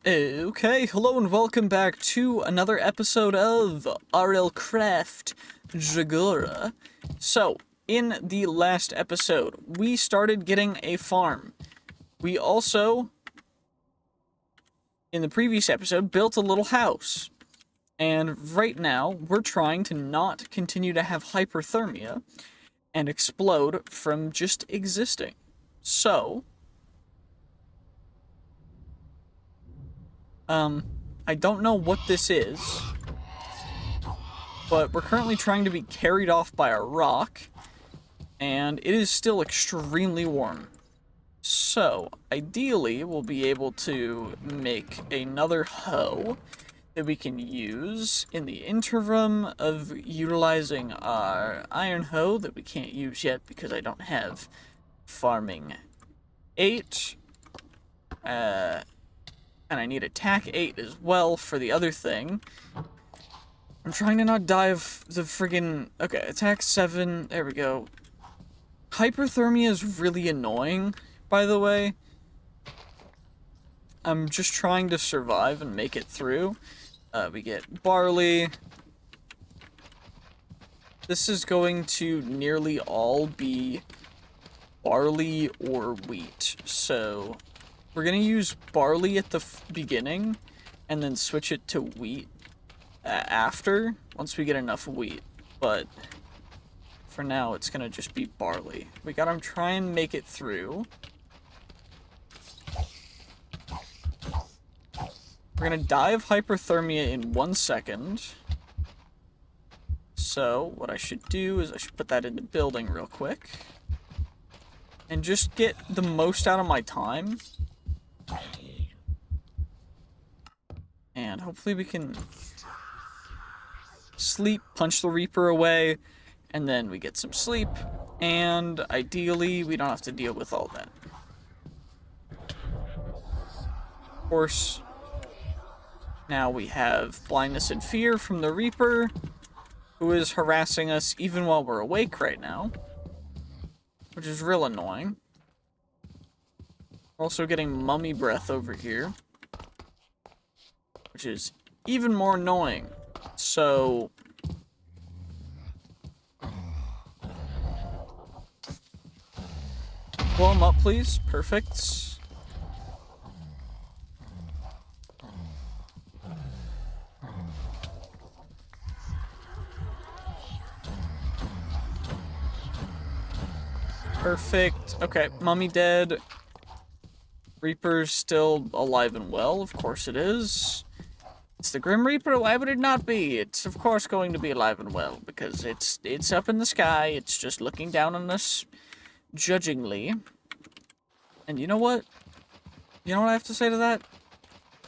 Okay, hello and welcome back to another episode of RLCraft Dregora. So, in the last episode, we started getting a farm. We also, in the previous episode, built a little house. And right now, we're trying to not continue to have hyperthermia and explode from just existing. So, I don't know what this is, but we're currently trying to be carried off by a rock, and it is still extremely warm. So, ideally, we'll be able to make another hoe that we can use in the interim of utilizing our iron hoe that we can't use yet because I don't have farming 8. And I need attack 8 as well for the other thing. I'm trying to not die of the friggin'... Okay, attack 7. There we go. Hyperthermia is really annoying, by the way. I'm just trying to survive and make it through. We get barley. This is going to nearly all be barley or wheat. So, we're going to use barley at the beginning and then switch it to wheat after, once we get enough wheat. But for now, it's going to just be barley. We got to try and make it through. We're going to die of hyperthermia in 1 second. So, what I should do is I should put that into building real quick. And just get the most out of my time. And hopefully we can sleep, punch the Reaper away, and then we get some sleep. And ideally, we don't have to deal with all that. Of course, now we have blindness and fear from the Reaper, who is harassing us even while we're awake right now, which is real annoying. We're also getting mummy breath over here, which is even more annoying. So, blow him up, please. Perfect. Perfect. Okay, mummy dead. Reaper's still alive and well. Of course it is. It's the Grim Reaper. Why would it not be? It's of course going to be alive and well because it's up in the sky. It's just looking down on us judgingly. And you know what? You know what I have to say to that?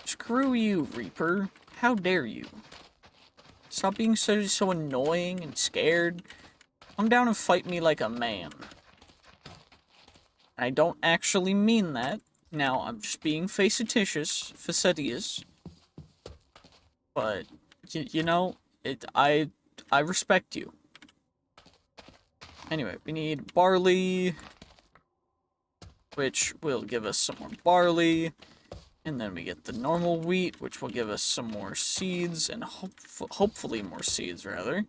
Screw you, Reaper. How dare you? Stop being so annoying and scared. Come down and fight me like a man. I don't actually mean that. Now, I'm just being facetious. But, you know, I respect you. Anyway, we need barley, which will give us some more barley. And then we get the normal wheat, which will give us some more seeds, and hopefully more seeds, rather.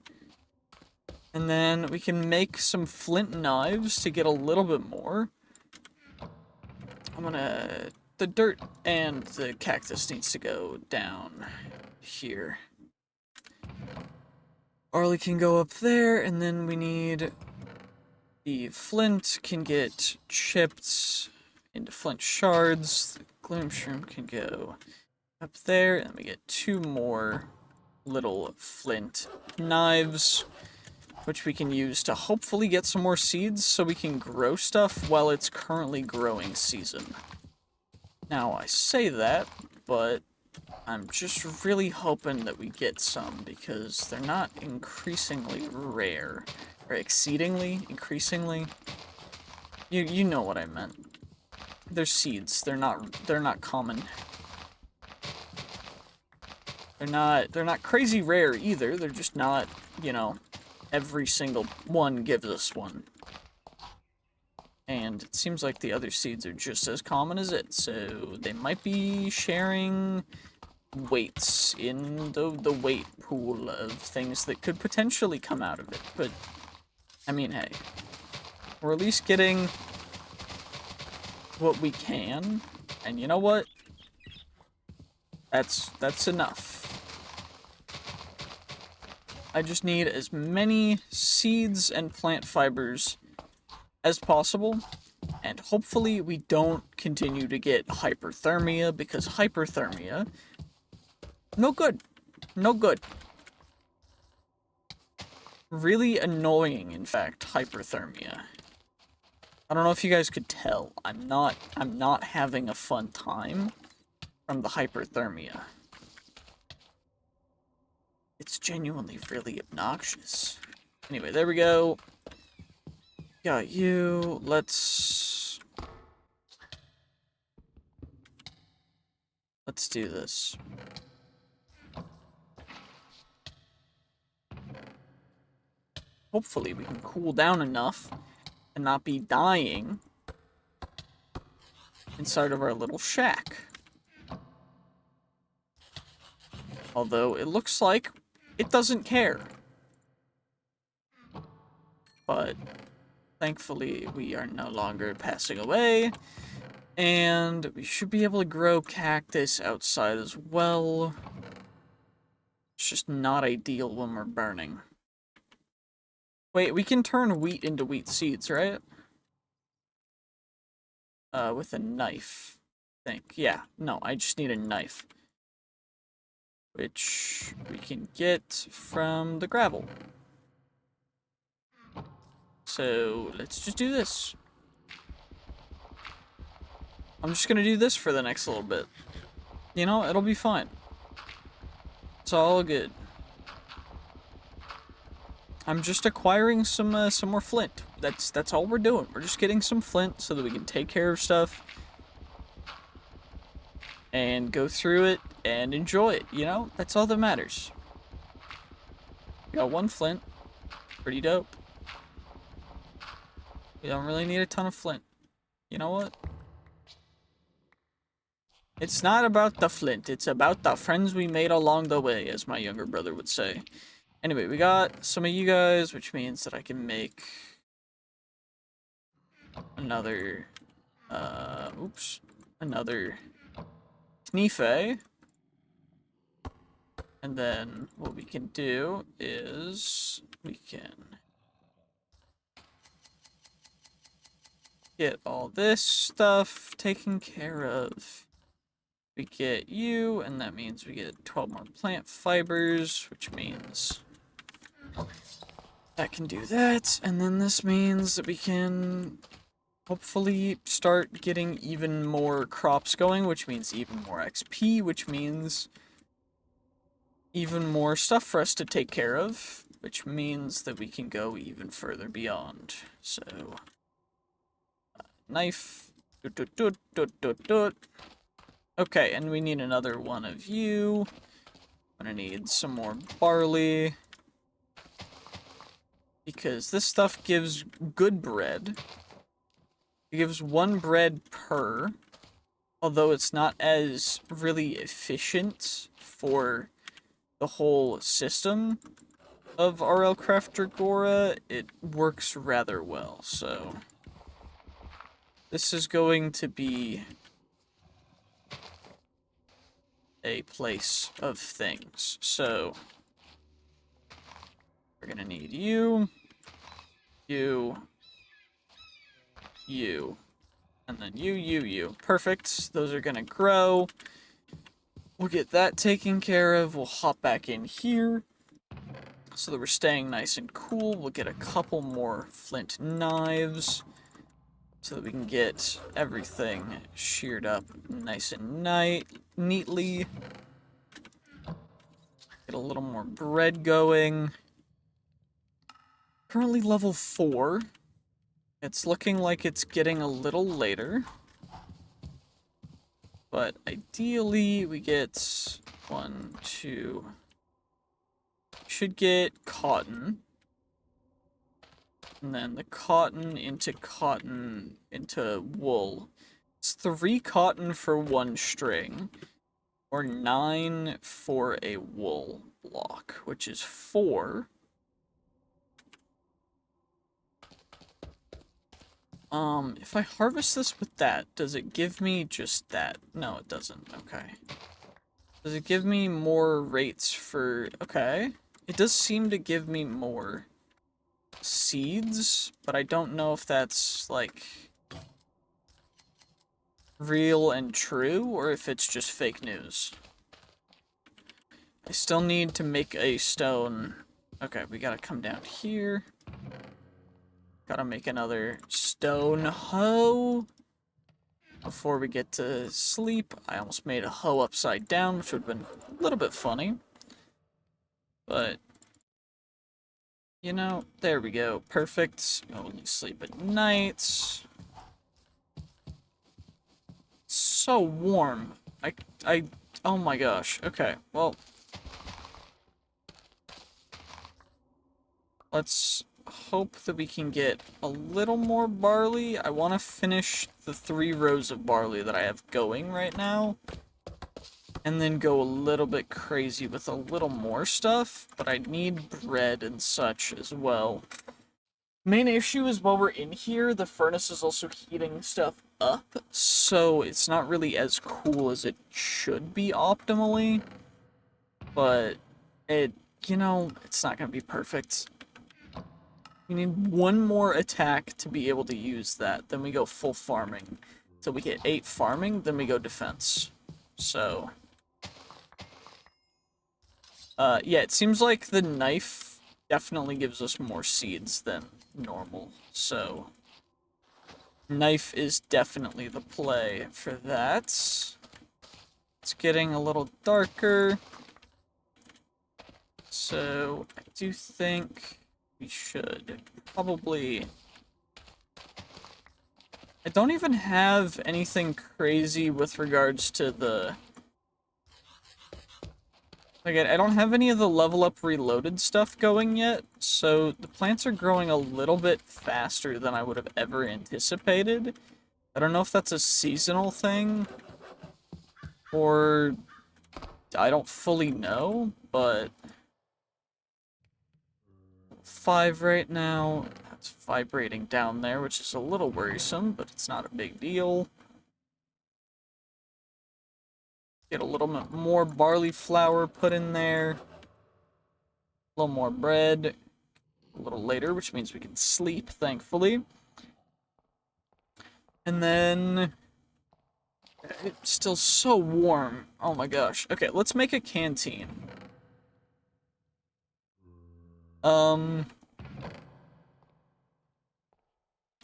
And then we can make some flint knives to get a little bit more. The dirt and the cactus needs to go down here. Barley can go up there, and then we need the flint can get chipped into flint shards. The gloom shroom can go up there, and we get 2 more little flint knives, which we can use to hopefully get some more seeds so we can grow stuff while it's currently growing season. Now, I say that, but I'm just really hoping that we get some because they're not increasingly rare. Or increasingly. You know what I meant. They're seeds. They're not common. They're not crazy rare either. They're just not, you know, every single one gives us one. And it seems like the other seeds are just as common as it, so they might be sharing weights in the weight pool of things that could potentially come out of it. But, I mean, hey, we're at least getting what we can, and you know what? That's enough. I just need as many seeds and plant fibers as possible, and hopefully we don't continue to get hyperthermia, because hyperthermia, no good. No good. Really annoying, in fact, hyperthermia. I don't know if you guys could tell. I'm not having a fun time from the hyperthermia. It's genuinely really obnoxious. Anyway, there we go. Got you. Let's do this. Hopefully we can cool down enough and not be dying inside of our little shack. Although it looks like it doesn't care. But thankfully we are no longer passing away. And we should be able to grow cactus outside as well. It's just not ideal when we're burning. Wait, we can turn wheat into wheat seeds, right? With a knife, I think. Yeah, no, I just need a knife. Which we can get from the gravel. So, let's just do this. I'm just gonna do this for the next little bit. You know, it'll be fine. It's all good. I'm just acquiring some more flint. That's all we're doing. We're just getting some flint so that we can take care of stuff and go through it and enjoy it, you know? That's all that matters. We got one flint. Pretty dope. We don't really need a ton of flint. You know what? It's not about the flint, it's about the friends we made along the way, as my younger brother would say. Anyway, we got some of you guys, which means that I can make another, another Knife. And then what we can do is we can get all this stuff taken care of. We get you, and that means we get 12 more plant fibers, which means that can do that. And then this means that we can hopefully start getting even more crops going, which means even more XP, which means even more stuff for us to take care of, which means that we can go even further beyond. So, knife. Okay, and we need another one of you. I'm gonna need some more barley. Because this stuff gives good bread. It gives 1 bread per. Although it's not as really efficient for the whole system of RLCraft Dregora, it works rather well, so this is going to be a place of things. So we're gonna need you, and then you. Perfect. Those are gonna grow. We'll get that taken care of. We'll hop back in here so that we're staying nice and cool. We'll get a couple more flint knives so that we can get everything sheared up nice and neatly. Get a little more bread going. Currently level 4. It's looking like it's getting a little later. But ideally we get 1, 2... Should get cotton. And then the cotton into wool. It's 3 cotton for 1 string, or 9 for a wool block, which is 4. If I harvest this with that, does it give me just that? No, it doesn't. Okay. Does it give me more rates for... Okay. It does seem to give me more seeds, but I don't know if that's, like, real and true, or if it's just fake news. I still need to make a stone. Okay, we gotta come down here. Gotta make another stone hoe before we get to sleep. I almost made a hoe upside down, which would have been a little bit funny. But, you know, there we go. Perfect. Only sleep at night. It's so warm. Oh my gosh. Okay, well. Let's hope that we can get a little more barley. I want to finish the 3 rows of barley that I have going right now. And then go a little bit crazy with a little more stuff. But I need bread and such as well. Main issue is while we're in here, the furnace is also heating stuff up. So it's not really as cool as it should be optimally. But you know, it's not going to be perfect. We need 1 more attack to be able to use that. Then we go full farming. So we get 8 farming, then we go defense. So... yeah, it seems like the knife definitely gives us more seeds than normal. So... knife is definitely the play for that. It's getting a little darker. So, I do think... we should probably... I don't even have anything crazy with regards to the... like, I don't have any of the level up reloaded stuff going yet, so the plants are growing a little bit faster than I would have ever anticipated. I don't know if that's a seasonal thing, or I don't fully know, but... 5 right now. That's vibrating down there, which is a little worrisome, but it's not a big deal. Get a little bit more barley flour put in there. A little more bread. A little later, which means we can sleep, thankfully. And then... it's still so warm. Oh my gosh. Okay, let's make a canteen.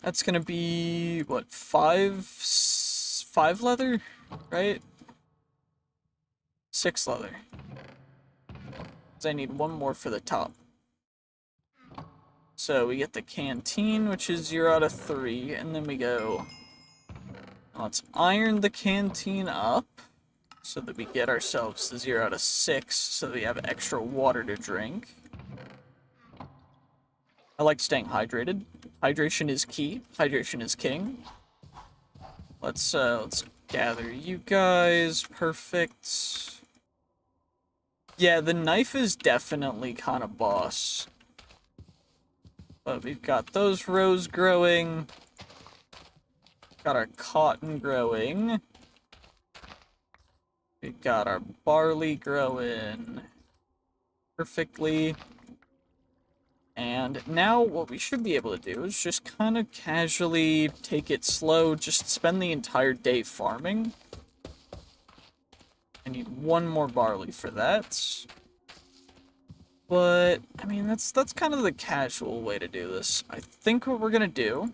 That's gonna be, what, 5 leather, right? 6 leather. So I need 1 more for the top. So we get the canteen, which is 0 out of 3, and then we go... let's iron the canteen up, so that we get ourselves the 0 out of 6, so that we have extra water to drink. I like staying hydrated. Hydration is key. Hydration is king. Let's gather you guys. Perfect. Yeah, the knife is definitely kind of boss. But we've got those rows growing. Got our cotton growing. We've got our barley growing perfectly. And now what we should be able to do is just kind of casually take it slow, just spend the entire day farming. I need 1 more barley for that. But, I mean, that's kind of the casual way to do this. I think what we're gonna do...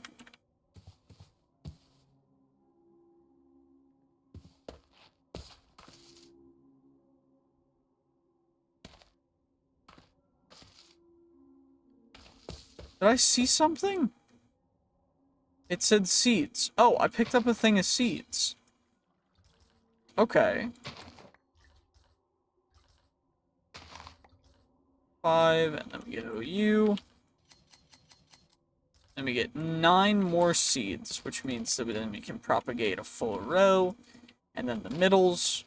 did I see something? It said seeds. Oh, I picked up a thing of seeds. Okay. 5, and then we go you. Then we get 9 more seeds, which means that then we can propagate a full row. And then the middles.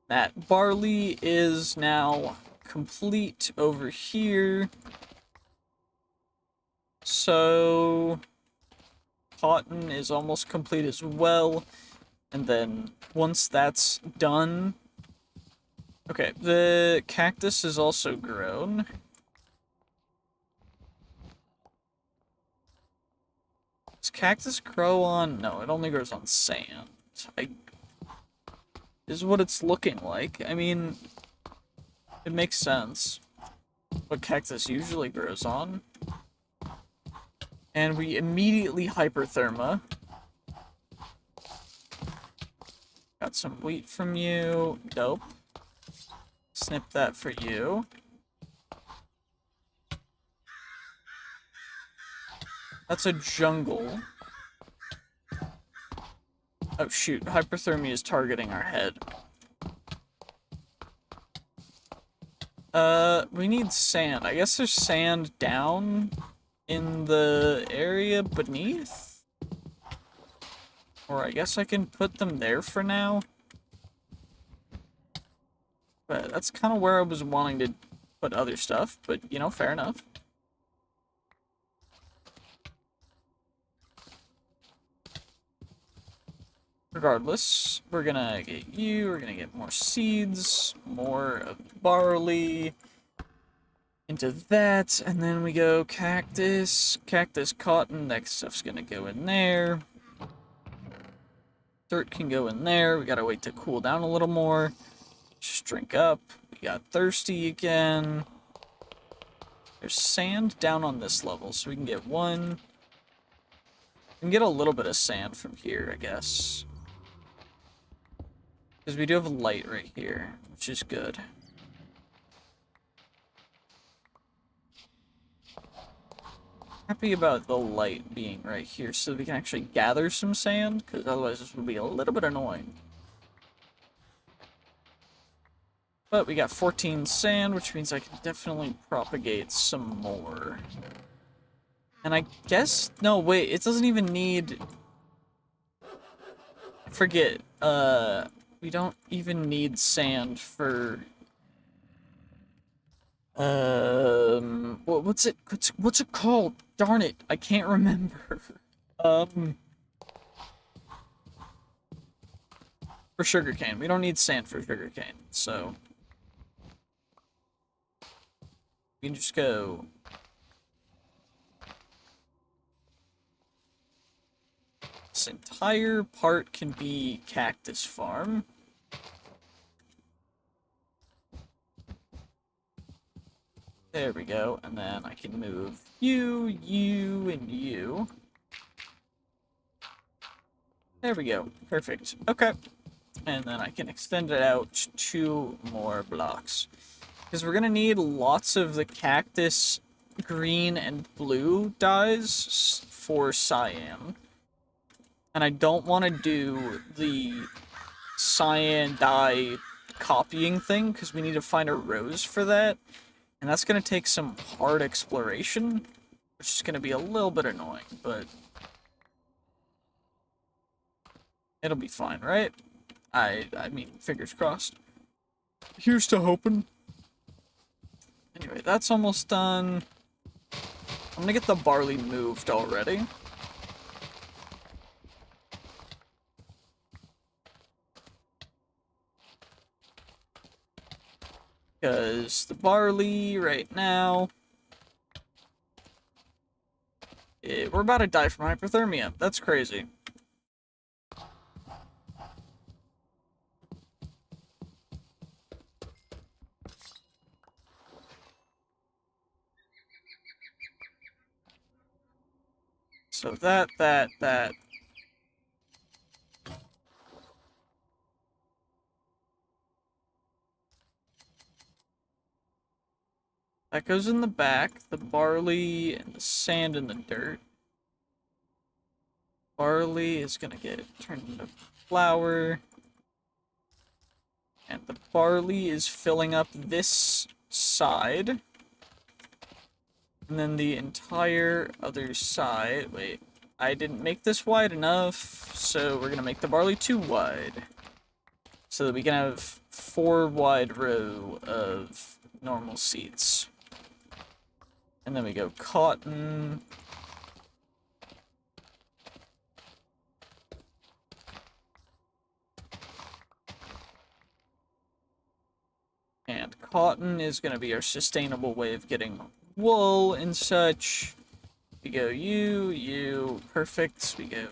That barley is now complete over here. So cotton is almost complete as well. And then once that's done... Okay, the cactus is also grown. Does cactus grow on... No, it only grows on sand. Is what it's looking like. I mean, it makes sense what cactus usually grows on. And we immediately hypertherma. Got some wheat from you. Dope. Snip that for you. That's a jungle. Oh shoot, hyperthermia is targeting our head. We need sand. I guess there's sand down in the area beneath? Or I guess I can put them there for now. But that's kind of where I was wanting to put other stuff, but, you know, fair enough. Regardless, we're gonna get you, we're gonna get more seeds, more of barley, into that, and then we go cactus, cotton, that stuff's gonna go in there. Dirt can go in there, we gotta wait to cool down a little more. Just drink up, we got thirsty again. There's sand down on this level, so we can get one. We can get a little bit of sand from here, I guess. Because we do have a light right here, which is good. Happy about the light being right here so we can actually gather some sand, because otherwise this would be a little bit annoying. But we got 14 sand, which means I can definitely propagate some more. And I guess... No, wait, it doesn't even need... Forget, we don't even need sand for... what's it called? Darn it, I can't remember. For sugarcane. We don't need sand for sugarcane, so... We can just go... This entire part can be cactus farm. There we go, and then I can move you, you, and you. There we go, perfect. Okay, and then I can extend it out 2 more blocks. Because we're gonna need lots of the cactus green and blue dyes for cyan. And I don't want to do the cyan dye copying thing, because we need to find a rose for that. And that's going to take some hard exploration, which is going to be a little bit annoying, but it'll be fine, right? I mean, fingers crossed. Here's to hoping. Anyway, that's almost done. I'm going to get the barley moved already. Because the barley right now... we're about to die from hypothermia. That's crazy. So that... That goes in the back, the barley and the sand and the dirt. Barley is gonna get turned into flour. And the barley is filling up this side. And then the entire other side, wait, I didn't make this wide enough, so we're gonna make the barley too wide. So that we can have 4 wide row of normal seeds. And then we go cotton. And cotton is going to be our sustainable way of getting wool and such. We go you, perfect. We go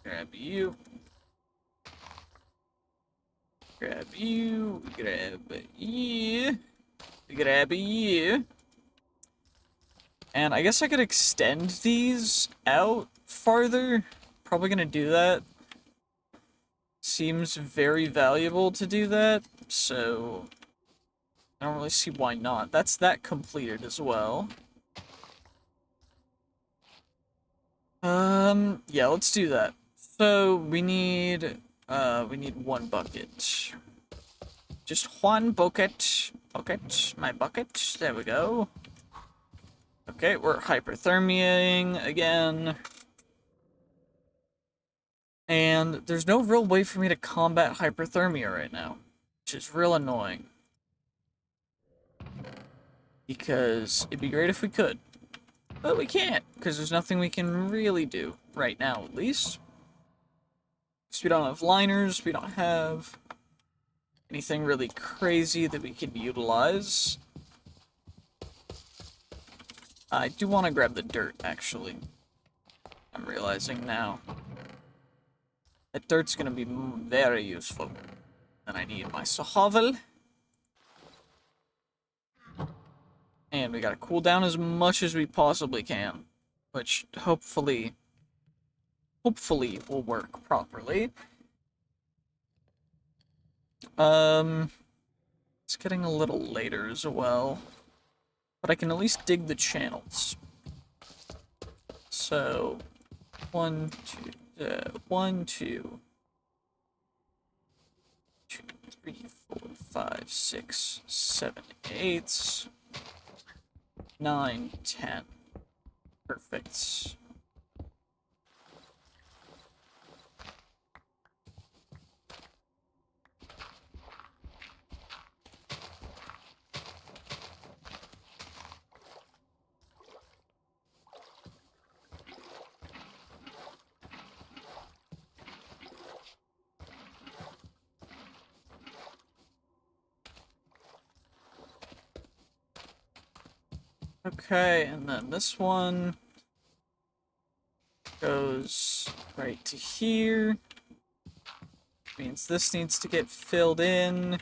grab you. Grab you, grab you, grab you. And I guess I could extend these out farther. Probably gonna do that. Seems very valuable to do that, so I don't really see why not. That's that completed as well. Yeah, let's do that. So we need 1 bucket. Just 1 bucket. Bucket, my bucket. There we go. Okay, we're hyperthermiaing again. And there's no real way for me to combat hyperthermia right now, which is real annoying. Because it'd be great if we could. But we can't, because there's nothing we can really do, right now at least. Because we don't have liners, we don't have anything really crazy that we can utilize. I do want to grab the dirt, actually. I'm realizing now. That dirt's going to be very useful. And I need my shovel. And we gotta cool down as much as we possibly can. Which, hopefully will work properly. It's getting a little later as well. But I can at least dig the channels. So, 1, 2, 3, 4, 5, 6, 7, 8, 9, 10. Perfect. Okay, and then this one goes right to here. Means this needs to get filled in.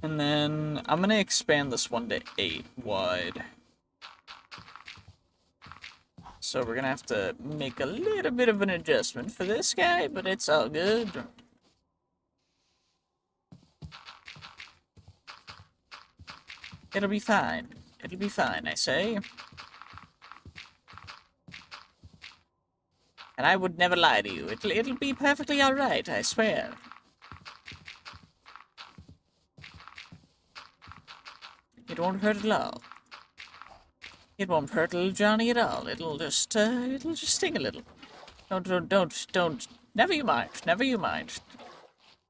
And then I'm gonna expand this one to 8 wide. So we're gonna have to make a little bit of an adjustment for this guy, but it's all good. It'll be fine. It'll be fine, I say. And I would never lie to you. It'll be perfectly alright, I swear. It won't hurt at all. It won't hurt little Johnny at all. It'll just sting a little. Don't. Never you mind. Never you mind.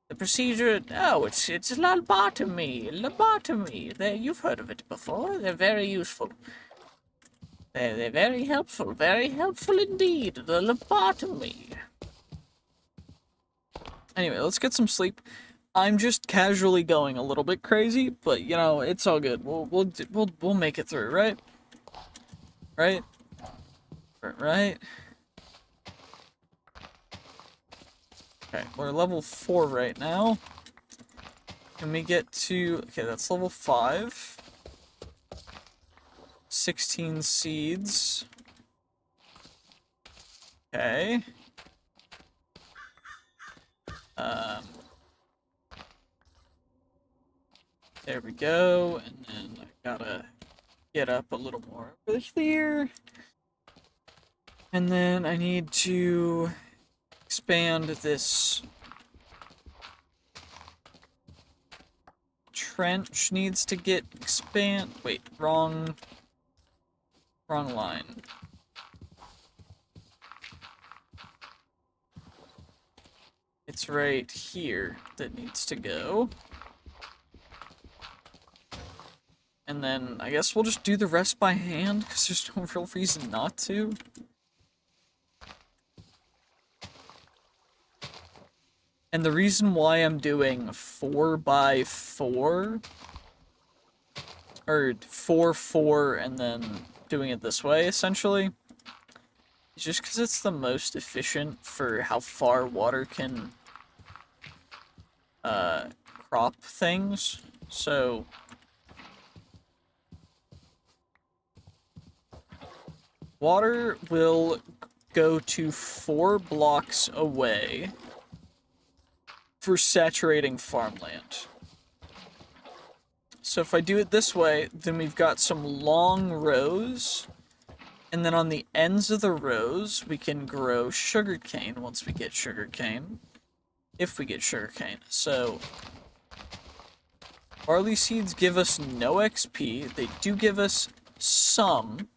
The procedure, oh, it's lobotomy. Lobotomy. You've heard of it before. They're very useful. They're very helpful indeed. The lobotomy. Anyway, let's get some sleep. I'm just casually going a little bit crazy, but you know, it's all good. We'll make it through, right? Right? Right? Okay, we're level 4 right now. Can we get to... Okay, that's level 5. 16 seeds. Okay. There we go, and then I gotta get up a little more over here. And then I need to expand this trench needs to get wait, wrong line. It's right here that needs to go. And then I guess we'll just do the rest by hand because there's no real reason not to. And the reason why I'm doing 4x4 or 4x4 and then doing it this way essentially is just because it's the most efficient for how far water can crop things. So water will go to 4 blocks away for saturating farmland. So if I do it this way, then we've got some long rows, and then on the ends of the rows, we can grow sugarcane once we get sugarcane. If we get sugarcane. So barley seeds give us no XP. They do give us some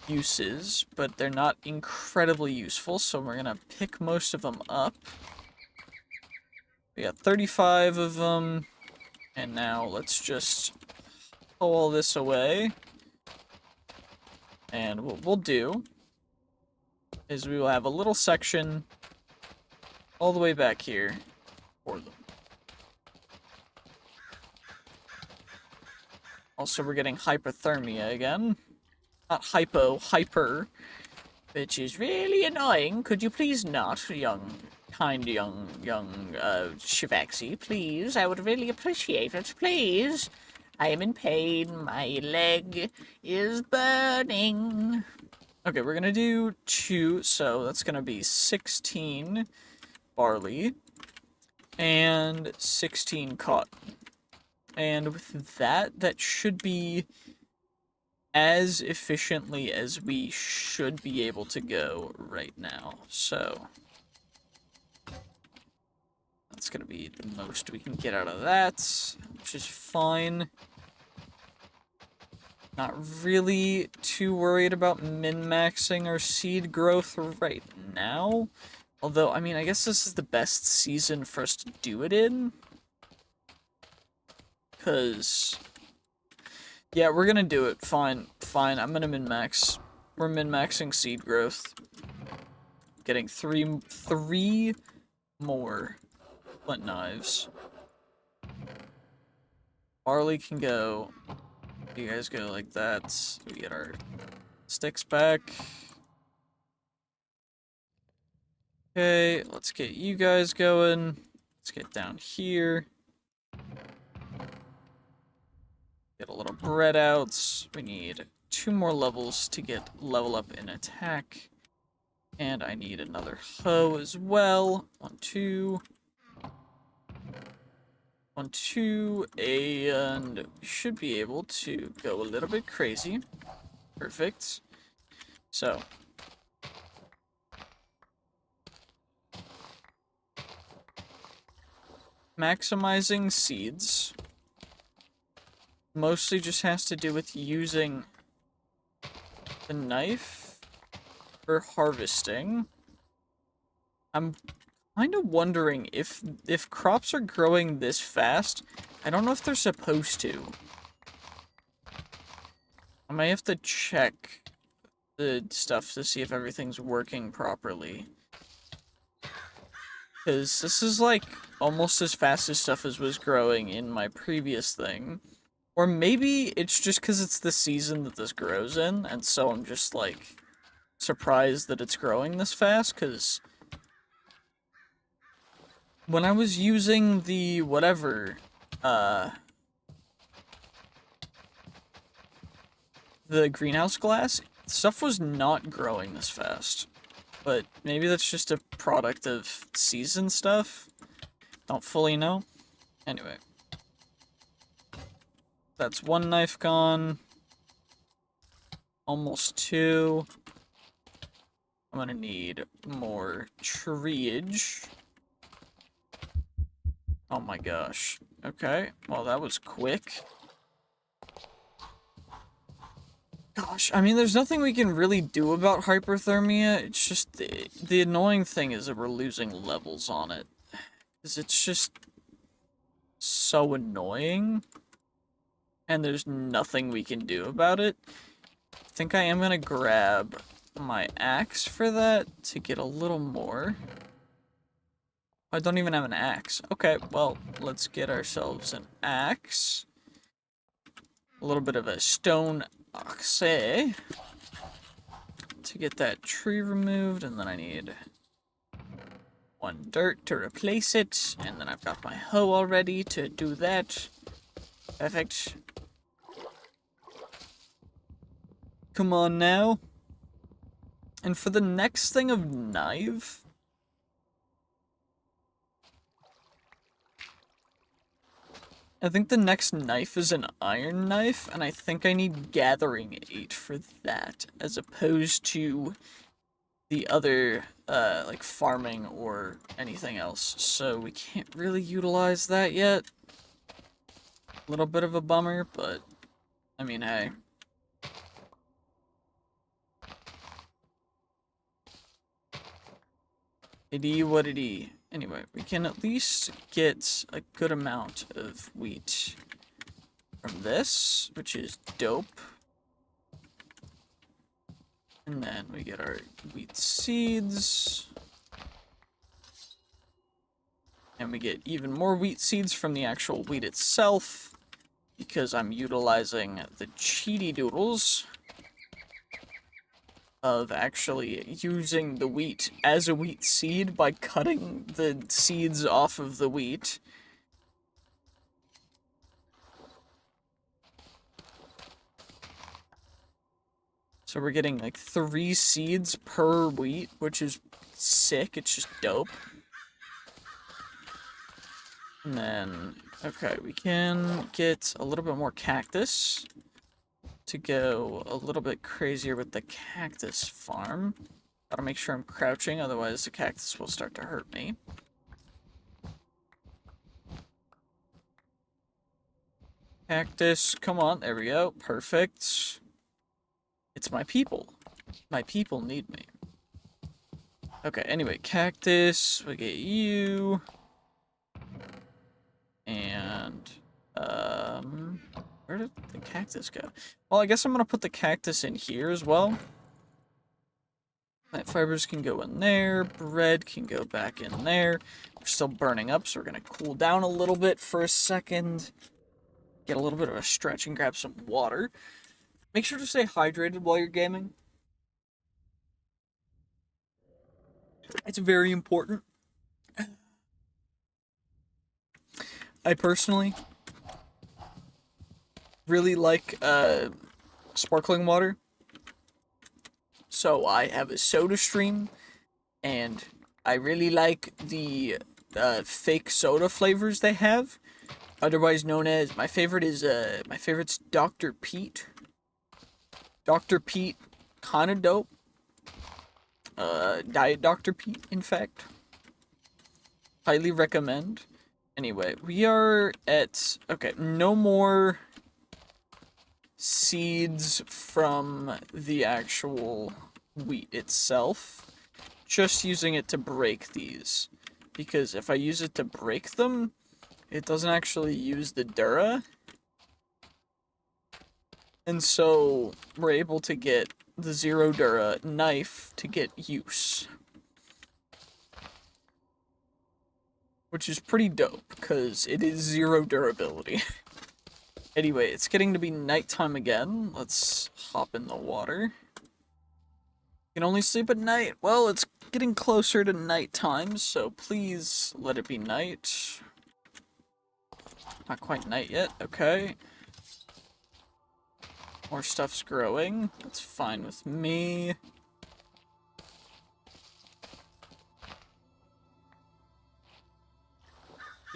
uses, but they're not incredibly useful, so we're gonna pick most of them up. We got 35 of them, and now let's just pull all this away. And what we'll do is we will have a little section all the way back here for them. Also, we're getting hypothermia again. Not hyper, which is really annoying. Could you please not, kind young Shivaxi, please? I would really appreciate it, please. I am in pain. My leg is burning. Okay, we're gonna do 2, so that's gonna be 16 barley and 16 cotton. And with that, that should be as efficiently as we should be able to go right now. So that's gonna be the most we can get out of that, which is fine. Not really too worried about min-maxing our seed growth right now. Although, I mean, I guess this is the best season for us to do it in. Because yeah, we're gonna do it. Fine. I'm gonna min-max. We're min-maxing seed growth. Getting three more flint knives. Barley can go. You guys go like that. We get our sticks back. Okay, let's get you guys going. Let's get down here. Get a little bread out. We need 2 more levels to get level up in attack. And I need another hoe as well. 1, 2. 1, 2. And we should be able to go a little bit crazy. Perfect. So. Maximizing seeds mostly just has to do with using the knife for harvesting. I'm kind of wondering if crops are growing this fast. I don't know if they're supposed to. I might have to check the stuff to see if everything's working properly. Because this is like almost as fast as stuff as was growing in my previous thing. Or maybe it's just because it's the season that this grows in, and so I'm just, like, surprised that it's growing this fast, because when I was using the whatever, the greenhouse glass, stuff was not growing this fast. But maybe that's just a product of season stuff. Don't fully know. Anyway. That's 1 knife gone. Almost 2. I'm gonna need more treeage. Oh my gosh. Okay, well that was quick. Gosh, I mean, there's nothing we can really do about hyperthermia. It's just the annoying thing is that we're losing levels on it. Because it's just so annoying. And there's nothing we can do about it. I think I am gonna grab my axe for that to get a little more. I don't even have an axe. Okay, well, let's get ourselves an axe. A little bit of a stone axe to get that tree removed, and then I need 1 dirt to replace it, and then I've got my hoe already to do that. Perfect. Come on now. And for the next thing of knife, I think the next knife is an iron knife, and I think I need gathering 8 for that, as opposed to the other, like farming or anything else. So we can't really utilize that yet. A little bit of a bummer, but, I mean, hey. It is what it is. Anyway, we can at least get a good amount of wheat from this, which is dope. And then we get our wheat seeds. And we get even more wheat seeds from the actual wheat itself, because I'm utilizing the cheaty doodles of actually using the wheat as a wheat seed by cutting the seeds off of the wheat. So we're getting like 3 seeds per wheat, which is sick. It's just dope. And then, okay, we can get a little bit more cactus to go a little bit crazier with the cactus farm. Gotta make sure I'm crouching, otherwise the cactus will start to hurt me. Cactus, come on, there we go, perfect. It's my people. My people need me. Okay, anyway, cactus, we get you. And, where did the cactus go? Well, I guess I'm gonna put the cactus in here as well. Plant fibers can go in there, bread can go back in there. We're still burning up, so we're gonna cool down a little bit for a second. Get a little bit of a stretch and grab some water. Make sure to stay hydrated while you're gaming. It's very important. I personally really like sparkling water. So I have a soda stream, and I really like the fake soda flavors they have. Otherwise known as, my favorite's Dr. Pete. Dr. Pete, kinda dope. Diet Dr. Pete, in fact. Highly recommend. Anyway, we are at, okay, no more seeds from the actual wheat itself. Just using it to break these. Because if I use it to break them, it doesn't actually use the Dura. And so we're able to get the 0 Dura knife to get use. Which is pretty dope, because it is 0 durability. Anyway, it's getting to be nighttime again. Let's hop in the water. You can only sleep at night. Well, it's getting closer to nighttime, so please let it be night. Not quite night yet, okay. More stuff's growing. That's fine with me.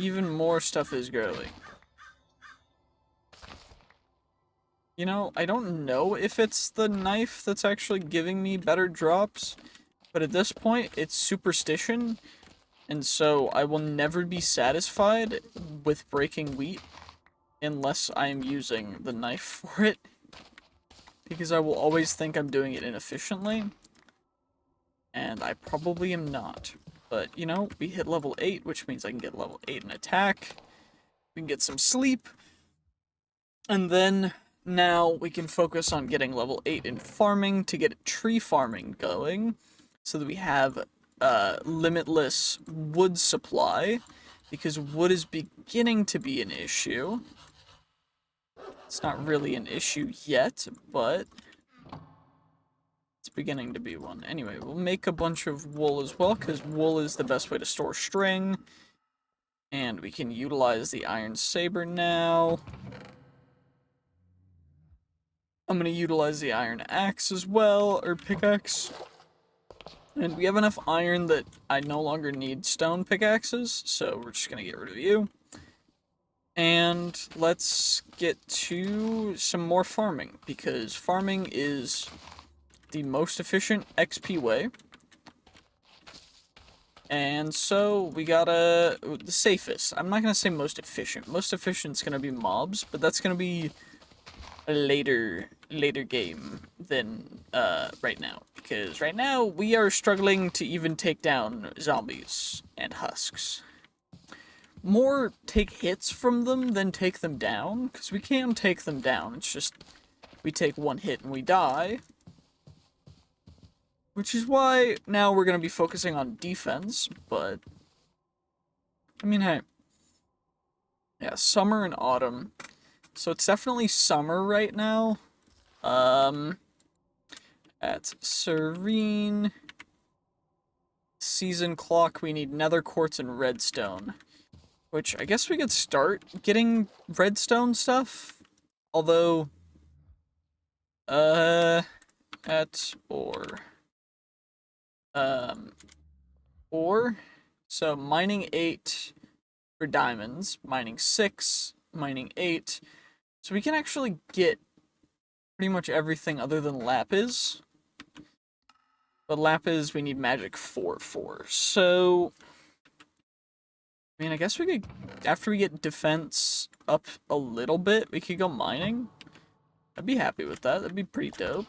Even more stuff is growing. You know, I don't know if it's the knife that's actually giving me better drops, but at this point, it's superstition, and so I will never be satisfied with breaking wheat unless I am using the knife for it, because I will always think I'm doing it inefficiently, and I probably am not. But, you know, we hit level 8, which means I can get level 8 in attack, we can get some sleep, and then now we can focus on getting level 8 in farming to get tree farming going, so that we have limitless wood supply, because wood is beginning to be an issue. It's not really an issue yet, but it's beginning to be one. Anyway, we'll make a bunch of wool as well, because wool is the best way to store string. And we can utilize the iron saber now. I'm going to utilize the iron axe as well, or pickaxe. And we have enough iron that I no longer need stone pickaxes, so we're just going to get rid of you. And let's get to some more farming, because farming is the most efficient XP way. And so we gotta, the safest. I'm not gonna say most efficient. Most efficient's gonna be mobs, but that's gonna be a later game than right now. Because right now we are struggling to even take down zombies and husks. More take hits from them than take them down, because we can take them down. It's just we take one hit and we die. Which is why now we're going to be focusing on defense, but I mean, hey. Yeah, summer and autumn. So it's definitely summer right now. At Serene season clock, we need nether quartz and redstone. Which I guess we could start getting redstone stuff. Although, so mining 8 for diamonds, mining 6, mining 8. So we can actually get pretty much everything other than lapis. But lapis we need magic 4 for. So, I mean, I guess we could, after we get defense up a little bit, we could go mining. I'd be happy with that. That'd be pretty dope.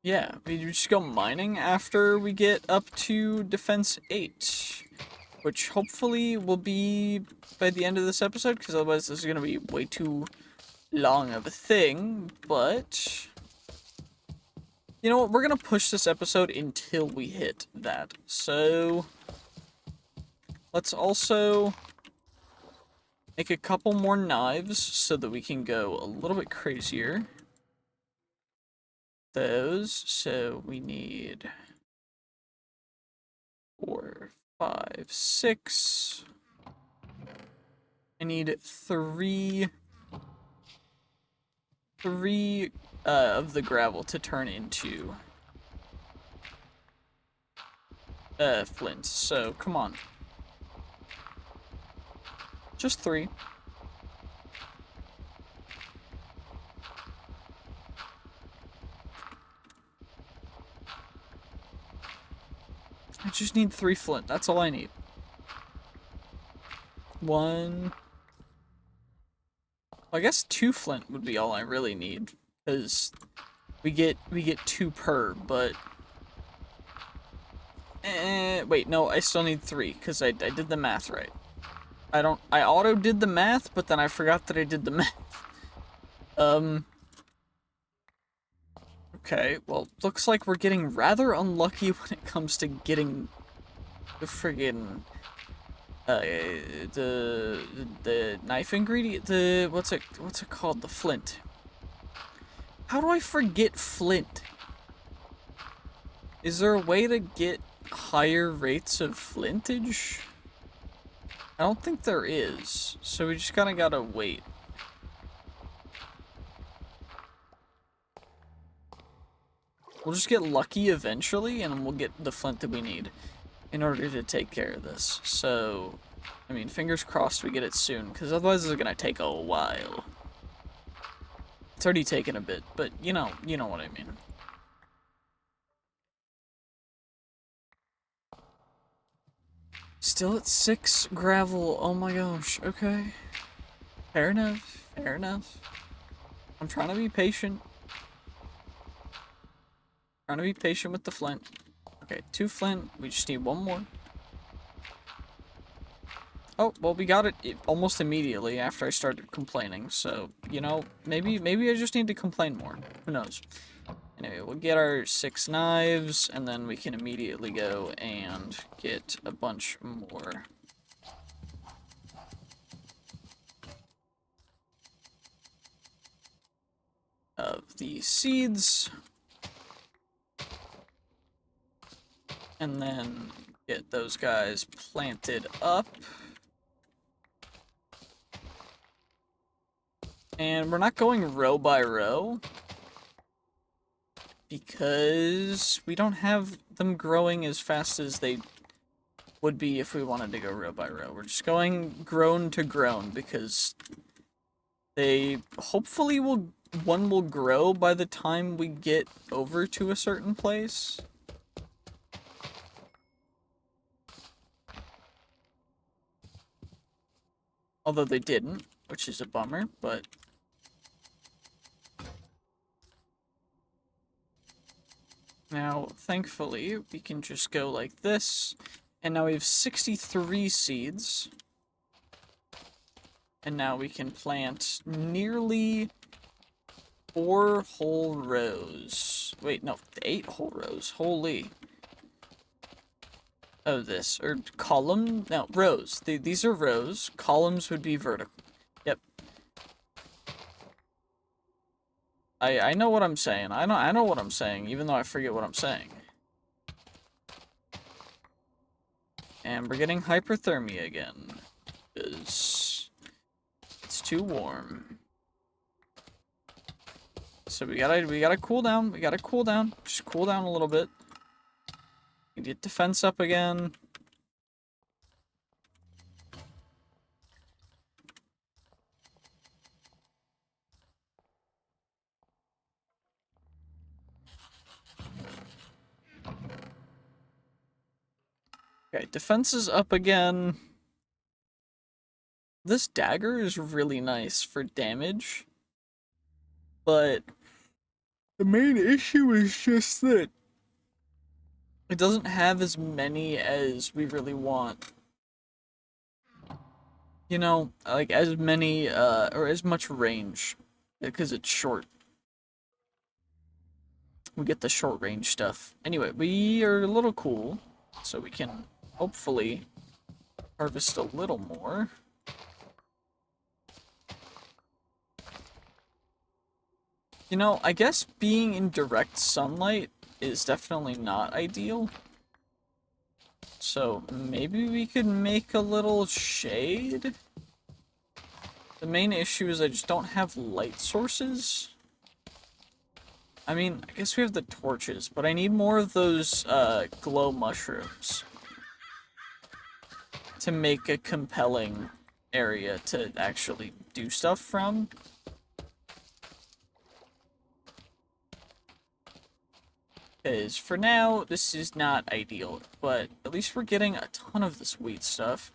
Yeah, we just go mining after we get up to defense 8. Which hopefully will be by the end of this episode, because otherwise this is going to be way too long of a thing. But, you know what, we're going to push this episode until we hit that. So, let's also make a couple more knives so that we can go a little bit crazier. Those, so we need 4, 5, 6. I need 3 of the gravel to turn into flint. So come on, just 3. I just need 3 flint. That's all I need. 1. Well, I guess 2 flint would be all I really need, because we get 2 per. But wait, no, I still need 3 because I did the math right. I auto did the math, but then I forgot that I did the math. Okay, well, looks like we're getting rather unlucky when it comes to getting the friggin' the knife ingredient, what's it called, the flint. How do I forget flint? Is there a way to get higher rates of flintage? I don't think there is, so we just kinda gotta wait. We'll just get lucky eventually, and we'll get the flint that we need in order to take care of this. So, I mean, fingers crossed we get it soon, because otherwise it's gonna take a while. It's already taken a bit, but you know what I mean. still at 6 gravel. Oh my gosh. Okay. Fair enough. Fair enough. I'm trying to be patient. Trying to be patient with the flint. Okay, 2 flint. We just need 1 more. Oh, well, we got it almost immediately after I started complaining. So, you know, maybe I just need to complain more. Who knows? Anyway, we'll get our 6 knives, and then we can immediately go and get a bunch more. Of the seeds. And then get those guys planted up. And we're not going row by row, because we don't have them growing as fast as they would be if we wanted to go row by row. We're just going grown to grown, because they hopefully one will grow by the time we get over to a certain place. Although they didn't, which is a bummer, but now, thankfully, we can just go like this, and now we have 63 seeds. And now we can plant nearly 4 whole rows. Wait, no, 8 whole rows. Holy. Oh, this. Or column? No, rows. These are rows. Columns would be vertical. Yep. I know what I'm saying. I know what I'm saying, even though I forget what I'm saying. And we're getting hyperthermia again. Because it's too warm. So we gotta cool down. We gotta cool down. Just cool down a little bit. Get defense up again. Okay, defense is up again. This dagger is really nice for damage, but the main issue is just that it doesn't have as many as we really want. You know, like as many, or as much range, because it's short. We get the short range stuff. Anyway, we are a little cool, so we can hopefully harvest a little more. You know, I guess being in direct sunlight is definitely not ideal. So maybe we could make a little shade? The main issue is I just don't have light sources. I mean, I guess we have the torches, but I need more of those glow mushrooms to make a compelling area to actually do stuff from. Because for now, this is not ideal, but at least we're getting a ton of the sweet stuff.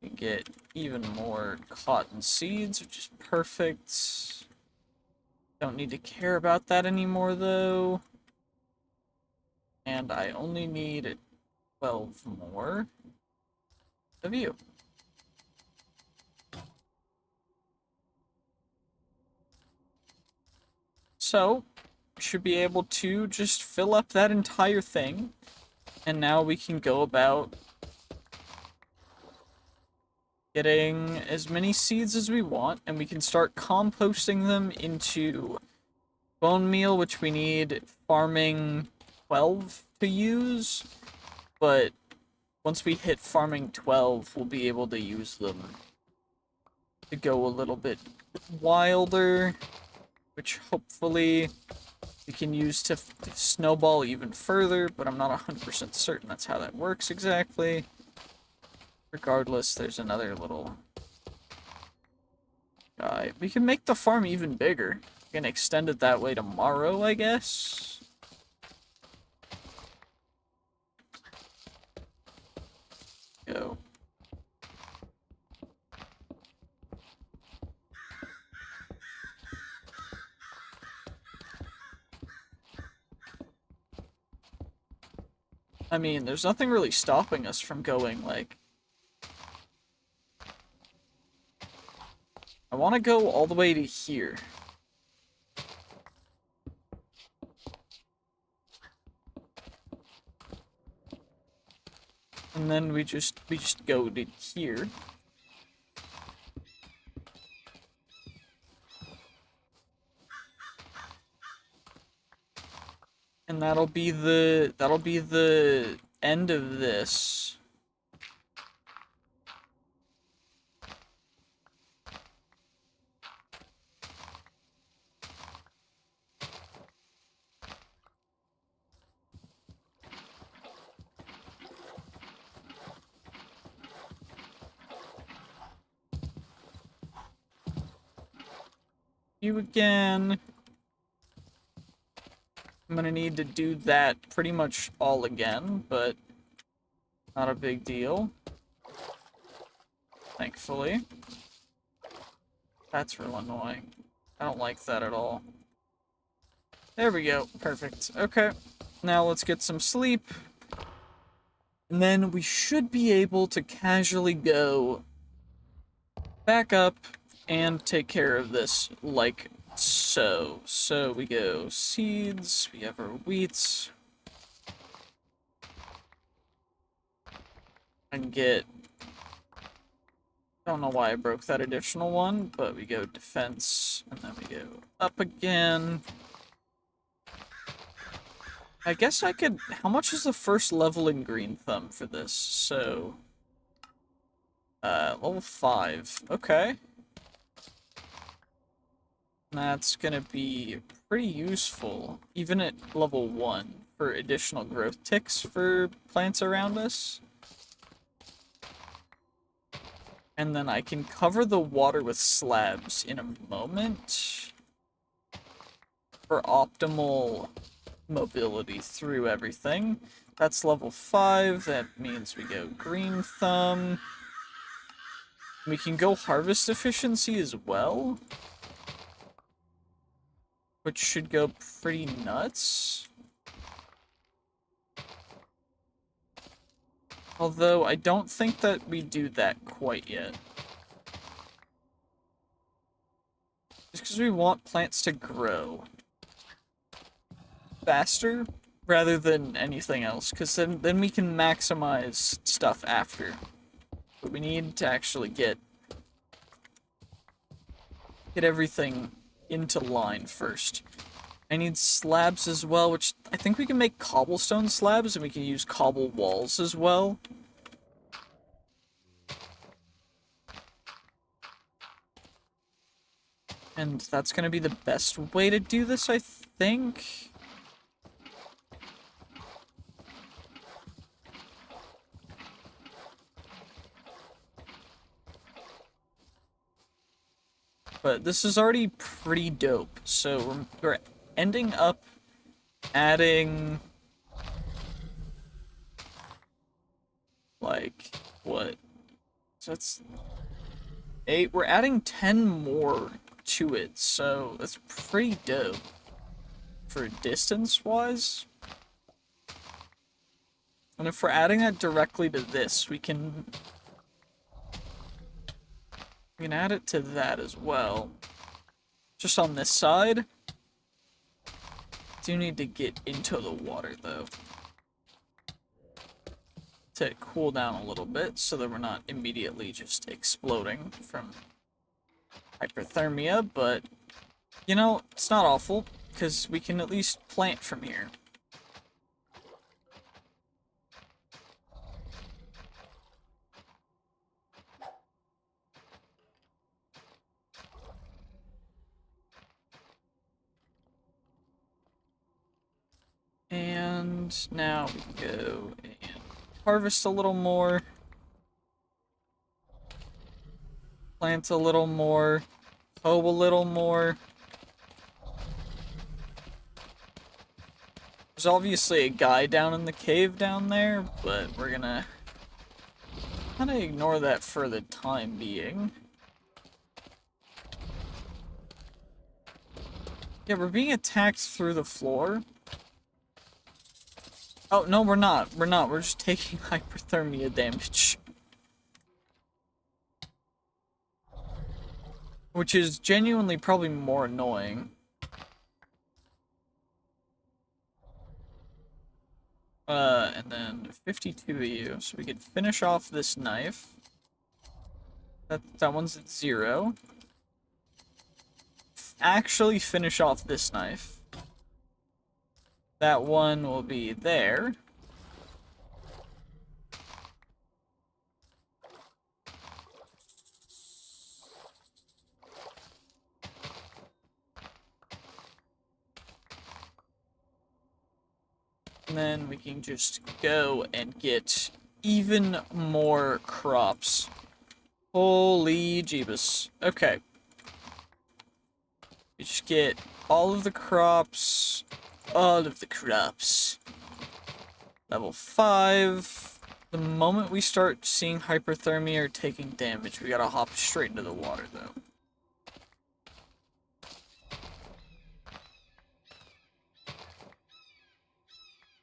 We get even more cotton seeds, which is perfect. Don't need to care about that anymore, though. And I only need 12 more of you. So, should be able to just fill up that entire thing. And now we can go about getting as many seeds as we want, and we can start composting them into bone meal, which we need farming 12 to use, but once we hit farming 12, we'll be able to use them to go a little bit wilder, which hopefully we can use to snowball even further, but I'm not 100% certain that's how that works exactly. Regardless, there's another little guy. We can make the farm even bigger. We can extend it that way tomorrow, I guess. Go. I mean, there's nothing really stopping us from going, like... I want to go all the way to here. And then we just go to here. And that'll be the end of this. You again. I'm gonna need to do that pretty much all again, but not a big deal. Thankfully. That's real annoying. I don't like that at all. There we go. Perfect. Okay. Now let's get some sleep. And then we should be able to casually go back up and take care of this like so. So we go seeds, we have our wheats. And get... I don't know why I broke that additional one, but we go defense, and then we go up again. I guess I could... How much is the first level in Green Thumb for this? So... level 5. Okay. That's gonna be pretty useful, even at level 1, for additional growth ticks for plants around us. And then I can cover the water with slabs in a moment for optimal mobility through everything. That's level 5. That means we go Green Thumb. We can go Harvest Efficiency as well, which should go pretty nuts. Although, I don't think that we do that quite yet. Just because we want plants to grow faster rather than anything else, because then we can maximize stuff after. But we need to actually get everything into line first. I need slabs as well, which I think we can make cobblestone slabs, and we can use cobble walls as well. And that's gonna be the best way to do this, I think. But this is already pretty dope, so we're ending up adding, like, what? So that's 8. We're adding 10 more to it, so that's pretty dope for distance-wise. And if we're adding that directly to this, we can add it to that as well. Just on this side. Do need to get into the water, though, to cool down a little bit, so that we're not immediately just exploding from hyperthermia, but, you know, it's not awful, because we can at least plant from here. And now we can go and harvest a little more. Plant a little more. Hoe a little more. There's obviously a guy down in the cave down there, but we're gonna I'm gonna ignore that for the time being. Yeah, we're being attacked through the floor. Oh, no, we're not. We're not. We're just taking hyperthermia damage. Which is genuinely probably more annoying. And then 52 of you, so we could finish off this knife. That one's at 0. Actually finish off this knife. That one will be there. And then we can just go and get even more crops. Holy Jeebus. Okay. We just get all of the crops. All of the crops. Level 5. The moment we start seeing hyperthermia or taking damage, we gotta hop straight into the water, though.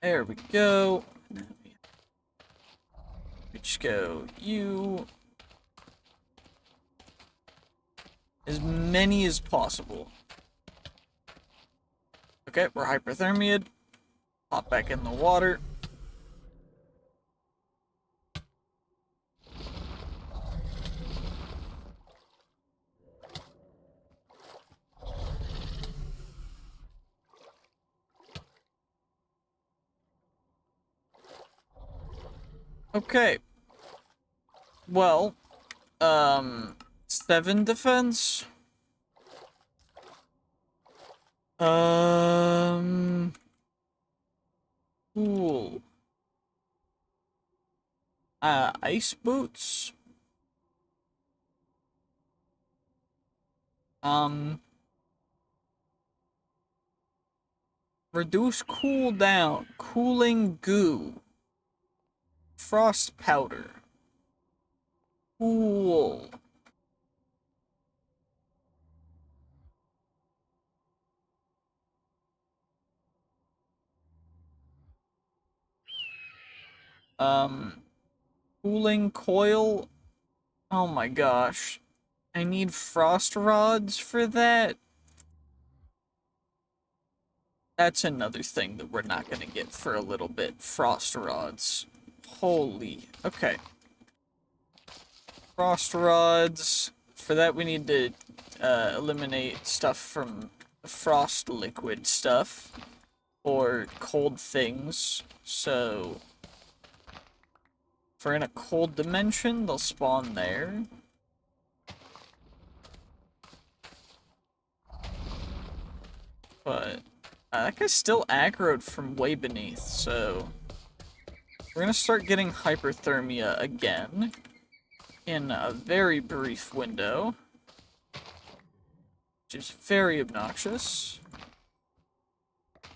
There we go. We just go, you. As many as possible. Okay, we're hyperthermia'd. Hop back in the water. Okay. Well, 7 defense. Cool. Ice boots. Reduce cooldown. Cooling goo. Frost powder. Cool. Cooling coil. Oh my gosh. I need frost rods for that. That's another thing that we're not gonna get for a little bit. Frost rods. Holy. Okay. Frost rods. For that we need to eliminate stuff from frost liquid stuff. Or cold things. So if we're in a cold dimension, they'll spawn there. But that guy's still aggroed from way beneath, so we're gonna start getting hyperthermia again in a very brief window, which is very obnoxious.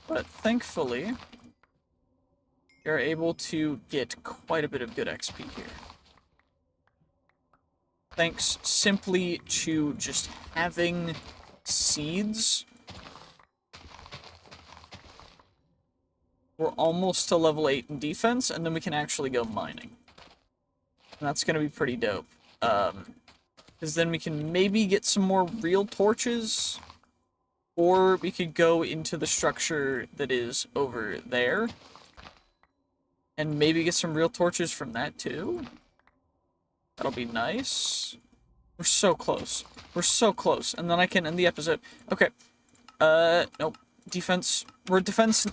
But thankfully, you're able to get quite a bit of good XP here. Thanks simply to just having seeds. We're almost to level 8 in defense, and then we can actually go mining. And that's gonna be pretty dope. Because then we can maybe get some more real torches, or we could go into the structure that is over there, and maybe get some real torches from that too. That'll be nice. We're so close. We're so close. And then I can end the episode. Okay. Nope. Defense. We're defense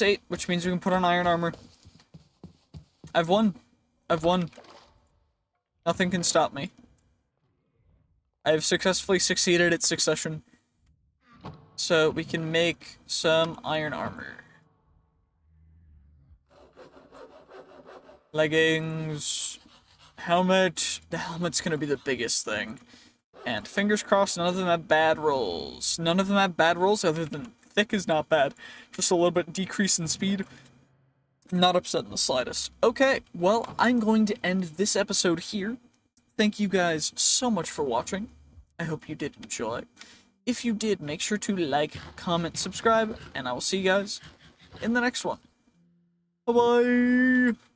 8, which means we can put on iron armor. I've won. I've won. Nothing can stop me. I have successfully succeeded at succession. So we can make some iron armor. Leggings. Helmet. The helmet's gonna be the biggest thing. And fingers crossed, none of them have bad rolls. None of them have bad rolls other than thick is not bad. Just a little bit decrease in speed. Not upset in the slightest. Okay, well, I'm going to end this episode here. Thank you guys so much for watching. I hope you did enjoy. If you did, make sure to like, comment, subscribe, and I will see you guys in the next one. Bye-bye!